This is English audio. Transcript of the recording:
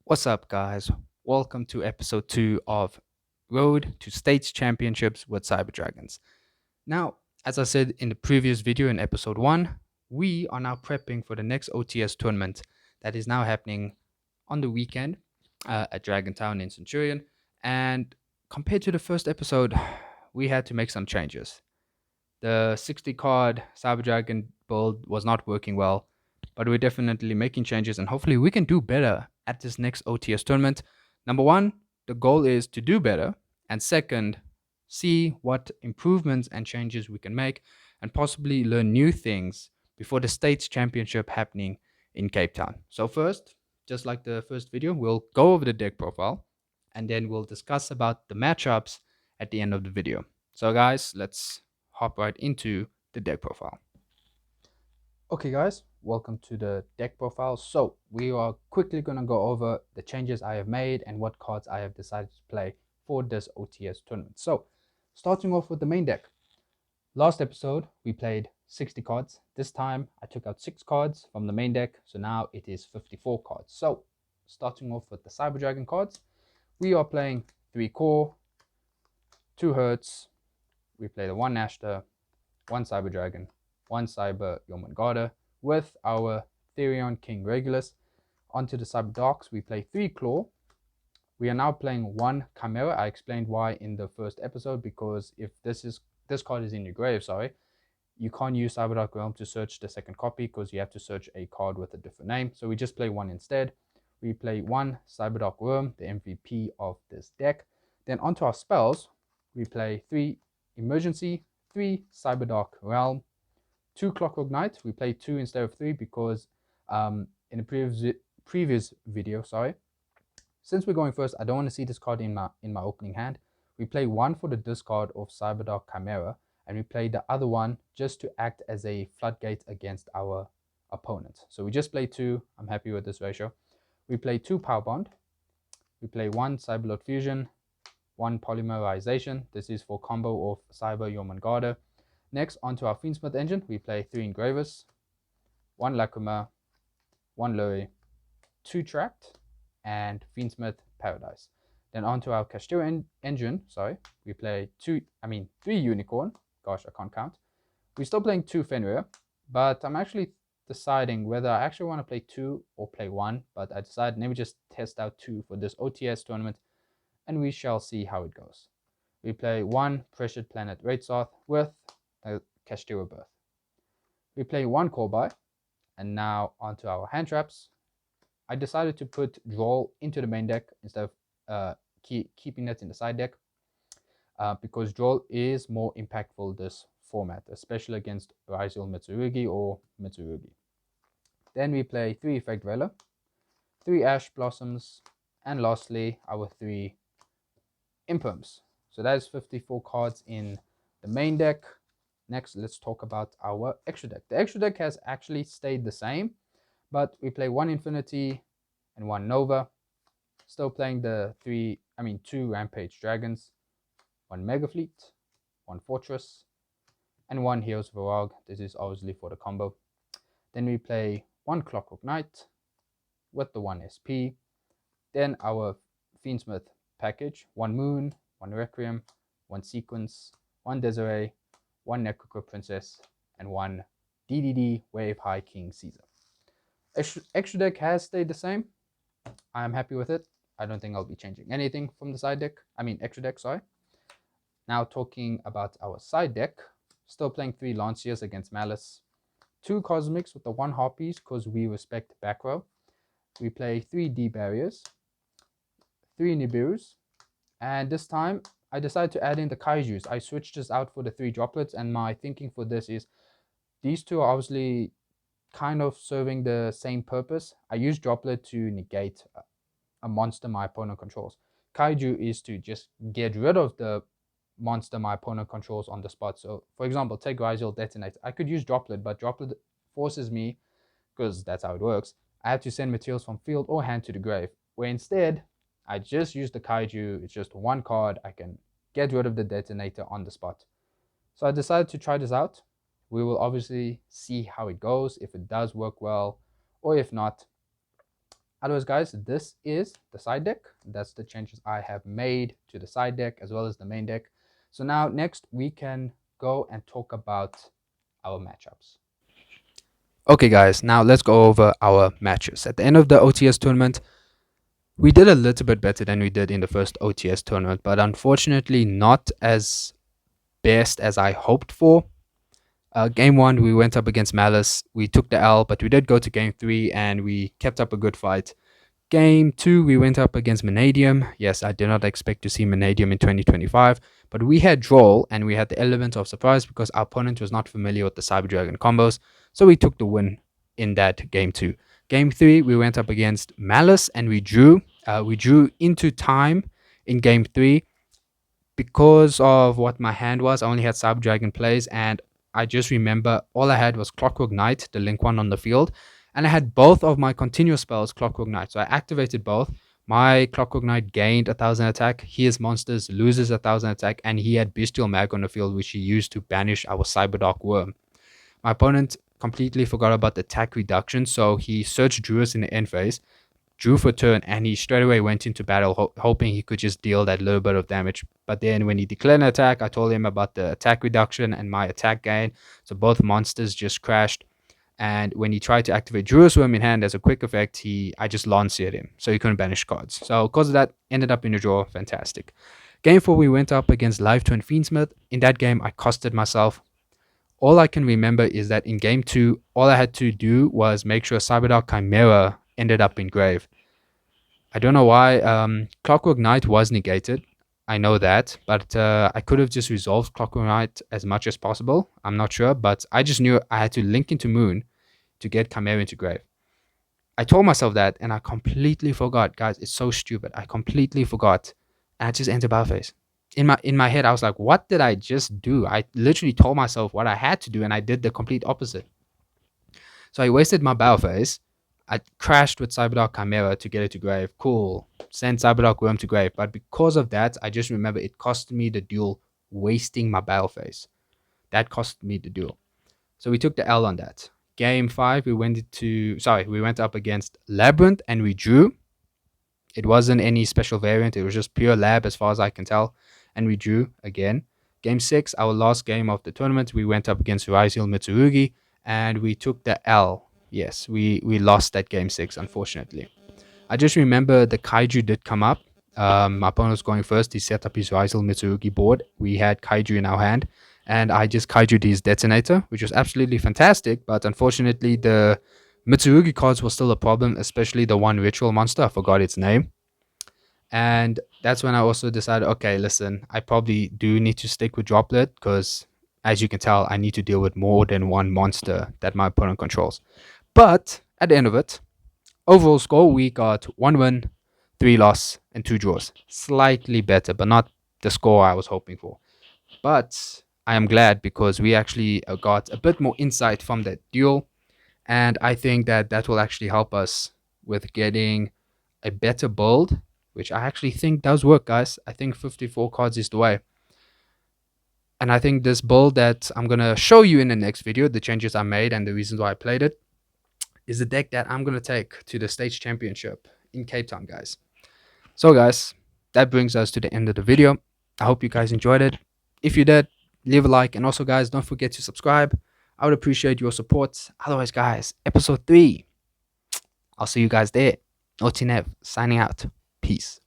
What's up, guys? Welcome to episode 2 of Road to States Championships with Cyber Dragons. Now, as I said in the previous video in episode 1, we are now prepping for the next OTS tournament that is now happening on the weekend at Dragon Town in Centurion. And compared to the first episode, we had to make some changes. The 60 card Cyber Dragon build was not working well, but we're definitely making changes and hopefully we can do better at this next OTS tournament. Number one, the goal is to do better, and second, see what improvements and changes we can make and possibly learn new things before the states championship happening in Cape Town. So first, just like the first video, we'll go over the deck profile and then we'll discuss about the matchups at the end of the video. So guys, let's hop right into the deck profile. Okay guys, welcome to the deck profile. So we are quickly going to go over the changes I have made and what cards I have decided to play for this OTS tournament. So starting off with the main deck. Last episode we played 60 cards. This time I took out 6 cards from the main deck, so now it is 54 cards. So starting off with the Cyber Dragon cards, we are playing 3 core, 2 Hertz, we play the 1 Nashter, 1 Cyber Dragon, 1 Cyber Jormungandr with our Therion King Regulus. Onto the Cyber Darks, we play 3 Claw. We are now playing 1 Chimera. I explained why in the first episode, because if this card is in your grave, you can't use Cyber Dark Realm to search the second copy because you have to search a card with a different name. So we just play 1 instead. We play 1 Cyber Dark Worm, the MVP of this deck. Then onto our spells, we play 3 Emergency, 3 Cyber Dark Realm, 2 Clockwork Knight. We play 2 instead of 3 because in the previous video, since we're going first, I don't want to see this card in my opening hand. We play 1 for the discard of Cyber Dark Chimera, and we play the other one just to act as a floodgate against our opponent. So we just play 2. I'm happy with this ratio. We play 2 Power Bond. We play 1 Cyberlord Fusion, 1 Polymerization. This is for combo of Cyber Jormungandr. Next, onto our Fiendsmith engine, we play 3 Engravers, 1 Lacrima, 1 Lurry, 2 Tract, and Fiendsmith Paradise. Then onto our Castillo engine, we play 3 Unicorn. Gosh, I can't count. We're still playing 2 Fenrir, but I'm actually deciding whether I actually want to play 2 or play 1, but I decided let me just test out 2 for this OTS tournament, and we shall see how it goes. We play 1 Pressured Planet Raidsoth with a Castillo Birth. We play 1 Corby, and now onto our hand traps. I decided to put Droll into the main deck instead of keeping it in the side deck because Droll is more impactful this format, especially against Raizul Mitsurugi or Mitsurugi. Then we play 3 Effect Veiler, 3 Ash Blossoms, and lastly our 3 Imperms. So that is 54 cards in the main deck. Next, let's talk about our extra deck. The extra deck has actually stayed the same, but we play 1 Infinity and 1 Nova. Still playing the 2 Rampage Dragons, 1 Mega Fleet, 1 Fortress, and 1 Heroes of Varag. This is obviously for the combo. Then we play 1 Clockwork Knight with the 1 SP. Then our Fiendsmith package, 1 Moon, 1 Requiem, 1 Sequence, 1 Desiree, 1 Necrocore Princess, and 1 DDD Wave High King Caesar. Extra deck has stayed the same. I am happy with it. I don't think I'll be changing anything from the side deck. Extra deck, Now talking about our side deck, still playing 3 Lanciers against Malice, 2 Cosmics with the 1 Harpies because we respect back row. We play 3 D Barriers, 3 Nibirus, and this time I decided to add in the Kaijus. I switched this out for the 3 droplets, and my thinking for this is these 2 are obviously kind of serving the same purpose. I use droplet to negate a monster my opponent controls. Kaiju is to just get rid of the monster my opponent controls on the spot. So for example, take Raizul Detonate. I could use droplet, but droplet forces me, because that's how it works, I have to send materials from field or hand to the grave, where instead I just use the Kaiju. It's just 1 card. I can get rid of the detonator on the spot. So I decided to try this out. We will obviously see how it goes, if it does work well, or if not, Otherwise, guys, this is the side deck. That's the changes I have made to the side deck as well as the main deck. So now next we can go and talk about our matchups. Okay, guys, now let's go over our matches. At the end of the OTS tournament, we did a little bit better than we did in the first OTS tournament, but unfortunately not as best as I hoped for. Game 1, we went up against Malice. We took the L, but we did go to Game 3 and we kept up a good fight. Game 2, we went up against Manadium. Yes, I did not expect to see Manadium in 2025, but we had draw and we had the element of surprise because our opponent was not familiar with the Cyber Dragon combos, so we took the win in that Game 2. Game 3, we went up against Malice and we drew. We drew into time in Game 3 because of what my hand was. I only had Cyber Dragon plays, and I just remember all I had was Clockwork Knight, the Link one on the field, and I had both of my continuous spells Clockwork Knight. So I activated both. My Clockwork Knight gained 1000 attack, his monsters loses 1000 attack, and he had Bestial Mag on the field, which he used to banish our Cyberdark Worm. My opponent completely forgot about the attack reduction, so he searched Druus in the end phase, drew for turn, and he straight away went into battle hoping he could just deal that little bit of damage. But then when he declared an attack, I told him about the attack reduction and my attack gain, so both monsters just crashed. And when he tried to activate Druus Worm in hand as a quick effect, I just Lancered him, so he couldn't banish cards. So because of that, ended up in a draw. Fantastic. Game 4, we went up against Live Twin Fiendsmith. In that game, I costed myself. All I can remember is that in Game 2, all I had to do was make sure Cyberdark Chimera ended up in grave. I don't know why. Clockwork Knight was negated. I know that, but I could have just resolved Clockwork Knight as much as possible. I'm not sure, but I just knew I had to link into Moon to get Chimera into grave. I told myself that, and I completely forgot, guys. It's so stupid. I completely forgot, and I just entered battle phase. In my head, I was like, "What did I just do?" I literally told myself what I had to do, and I did the complete opposite. So I wasted my battle phase. I crashed with Cyberdark Chimera to get it to grave. Cool. Send Cyberdark Worm to grave. But because of that, I just remember it cost me the duel, wasting my battle phase. That cost me the duel. So we took the L on that. Game 5, we went up against Labyrinth and we drew. It wasn't any special variant. It was just pure lab as far as I can tell. And we drew again. Game 6, our last game of the tournament, we went up against Ryziel Mitsurugi and we took the L. Yes, we lost that Game 6, unfortunately. I just remember the Kaiju did come up. My opponent was going first. He set up his Ryziel Mitsurugi board. We had Kaiju in our hand. And I just Kaiju'd his Detonator, which was absolutely fantastic. But unfortunately, the Mitsurugi cards were still a problem, especially the one ritual monster. I forgot its name. And that's when I also decided, okay, listen, I probably do need to stick with Droplet because, as you can tell, I need to deal with more than one monster that my opponent controls. But at the end of it, overall score, we got 1 win, 3 loss, and 2 draws. Slightly better, but not the score I was hoping for. But I am glad because we actually got a bit more insight from that duel. And I think that will actually help us with getting a better build, which I actually think does work, guys. I think 54 cards is the way. And I think this build that I'm going to show you in the next video, the changes I made and the reasons why I played it, is the deck that I'm going to take to the States Championship in Cape Town, guys. So, guys, that brings us to the end of the video. I hope you guys enjoyed it. If you did, leave a like. And also, guys, don't forget to subscribe. I would appreciate your support. Otherwise, guys, episode 3. I'll see you guys there. OTNev signing out. Peace.